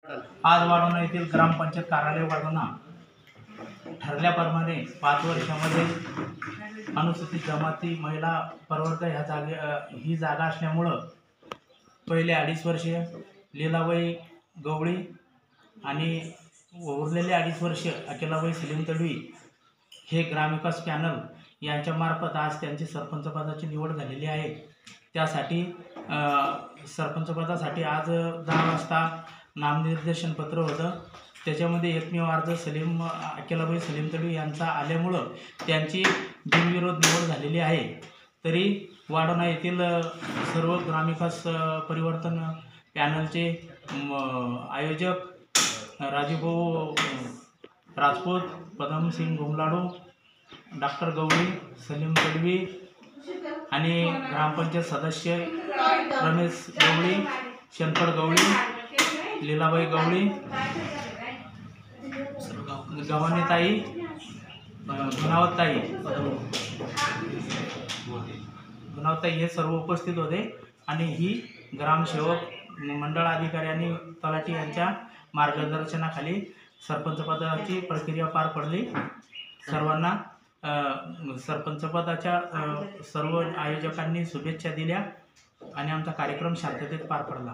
आज वाढवणा येथील ग्रामपंचायत कार्यालय वाढवणा ठरल्याप्रमाणे 5 वर्षामध्ये अनुसूचित जमाती महिला प्रवर्ग ही जागा असल्यामुळं पहिले 2.5 वर्षे लीलाबाई गवळी आणि उरलेले 2.5 वर्ष अकिलाबाई सलीम तडवी हे ग्रामविकास पॅनल यांच्यामार्फत आज त्यांची सरपंच पदाची निवड झालेली आहे। त्यासाठी सरपंच पदासाठी आज 10 वाजता नामनिर्देशन पत्र होतं। त्याच्यामध्ये एकमेव अर्ज अकिलाबाई सलीम तडवी यांचा आल्यामुळं त्यांची बिनविरोध निवड झालेली आहे। तरी वाढवणा येथील सर्व ग्रामविकास परिवर्तन पॅनलचे आयोजक राजूभाऊ राजपूत, पदमसिंग घुमलाडू, डॉक्टर गवळी, सलीम तडवी आणि ग्रामपंचायत सदस्य रमेश गवळी, शंकर गवळी, लीलाबाई गवळी, गव्हाणीताई, गुणावताई हे सर्व उपस्थित होते आणि ही ग्रामसेवक मंडळ अधिकारी आणि तलाठी यांच्या मार्गदर्शनाखाली सरपंच पदाची प्रक्रिया पार पडली। सर्वांना सरपंच पदाच्या सर्व आयोजकांनी शुभेच्छा दिल्या आणि आमचा कार्यक्रम शांततेत पार पडला।